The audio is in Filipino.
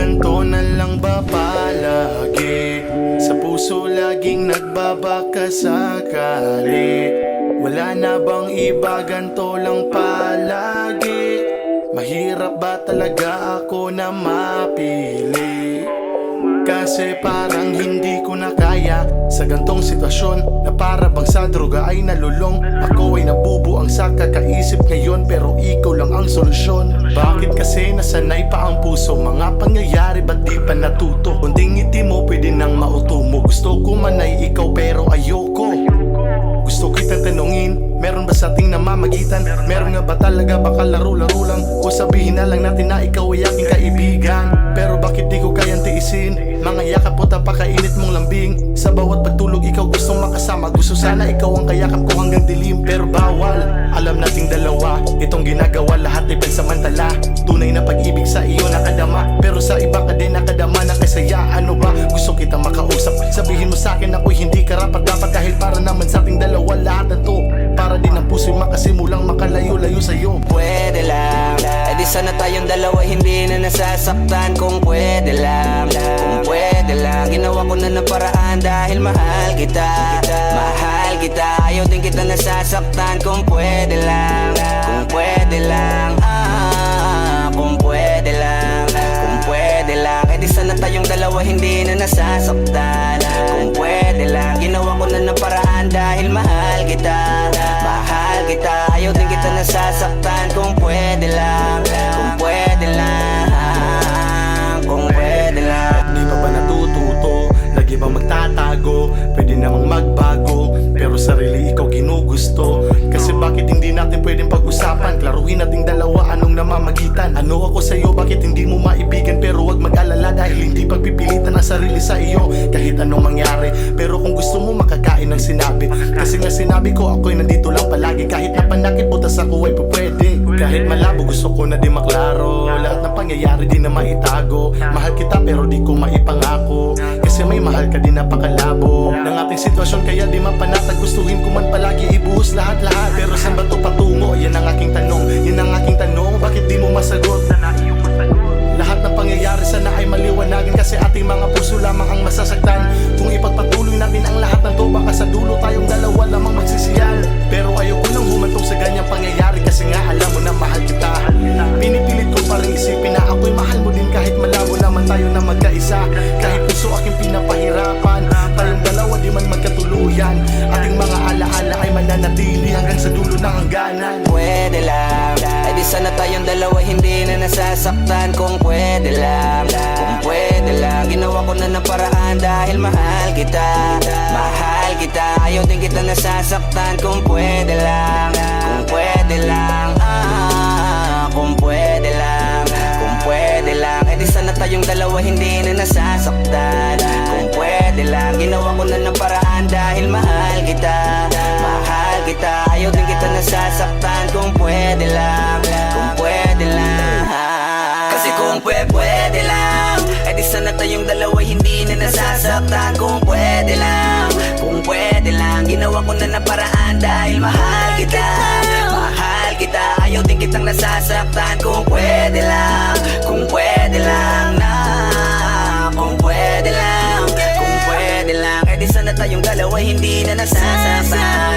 ganto na lang ba palagi? Sa puso laging nagbabaka sakali. Wala na bang iba, ganto lang palagi? Mahirap ba talaga ako na mapili? Kasi parang hindi ko na kaya sa gantong sitwasyon na para bang sa droga ay nalulong. Ako ay nabubuang sa kakaisip ngayon, pero ikaw lang ang solusyon. Bakit kasi nasanay pa ang puso? Mga pangyayari ba't di pa natuto? Kunting ngiti mo pwede nang mauto mo. Gusto ko man ay ikaw pero ayoko. Gusto kitang tanungin, meron ba sa ating namamagitan? Meron nga ba talaga, baka laro-laro lang? O sabihin na lang natin na ikaw ay aking kaibigan. Pero bakit di ko kayang tiisin? Mga yakap o tapakainit mong lambing. Sa bawat pagtulog ikaw gustong makasama. Gusto sana ikaw ang kayakap ko hanggang dilim, pero bawal. Alam nating dalawa, itong ginagawa lahat ay pansamantala. Tunay na pag-ibig sa iyo nakadama, pero sa iba ka din nakadama na kasaya. Ano ba? Gusto kitang makausap. Sabihin mo sa akin ako'y hindi karapat dapat, dahil para naman sa ating dalawa lahat na to. Para din ang puso'y makasimulang makalayo-layo sa'yo. Pwede lang, di sana tayong dalawa hindi na nasasaktan. Kung pwede lang, kung pwede lang. Ginawa ko na ng paraan dahil mahal kita. Mahal kita, ayaw din kita nasasaktan. Kung pwede lang, kung pwede lang, kung pwede lang, kung pwede lang. Di sana tayong dalawa hindi na nasasaktan. Kung pwede lang, ginawa ko na ng paraan dahil mahal kita. Mahal kita, ayaw din kita nasasaktan. Kung pwede lang, kung pwede lang, kung pwede lang. Di pa ba natututo? Lagi bang magtatago? Pwede namang magbago, pero sarili ikaw ginugusto. Kasi bakit hindi natin pwedeng pag-usapan? Klaruhin nating dalawa, anong namamagitan? Ano ako sa'yo, bakit hindi mo maibigan? Pero wag mag-alala dahil hindi pagpipilitan ang sarili sa iyo. Kahit anong mangyari, pero kung gusto mo makakain ng sinabi. Kasi nga sinabi ko ako'y nandito lang palagi. Kahit napanakit butas ako ay pwede. Kahit malabo gusto ko na di maklaro. Lahat ng pangyayari di na maitago. Mahal kita pero di ko maipangako, kasi may mahal ka din napakalabo ng ating sitwasyon, kaya di mapanatag. Gustuhin ko man palagi ibuhos lahat-lahat, pero saan ba to patungo? Yan ang aking tanong, yan ang aking tanong. Bakit di mo masagot? Lahat ng pangyayari sana ay maliwanagan, kasi ating mga puso lamang ang masasaktan. Kung ipagpatuloy natin ang lahat ng to, baka sa dulo tayong dalawa lamang magsisiyal. Pero ayoko nang humantong sa ganyang pangyayari, kasi nga alam mo na mahal kita. Pinipilit ko pa rin isipin na ako'y mahal mo din, kahit malabo naman tayo na magkaisa. Kahit puso aking pinapahirapan, tayong dalawa di man magkatuluyan. Ating mga alaala ay mananatili hanggang sa dulo ng hangganan. Pwede lang, di sana tayong dalawa hindi na nasasaktan. Kung pwede lang, kung pwede lang. Ginawa ko na ng paraan dahil mahal kita. Mahal kita, ayaw din kita nasasaktan. Kung pwede lang, kung pwede lang, kung pwede lang, kung pwede lang. Di sana tayong dalawa hindi na nasasaktan. Kung pwede lang, ginawa ko na ng paraan dahil mahal kita. Mahal kita, ayaw din kita nasasaktan. Kung pwede lang, kung pwede lang. Kasi kung pwede lang, di sana tayong dalawa hindi na nasasaktan. Kung pwede lang, kung pwede lang. Ginawa ko na ng paraan dahil mahal kita. Mahal kita, ayaw din kitang nasasaktan. Kung pwede lang, kung pwede lang na, kung pwede lang, kung pwede lang. Di sana tayong dalawa hindi na nasasaktan.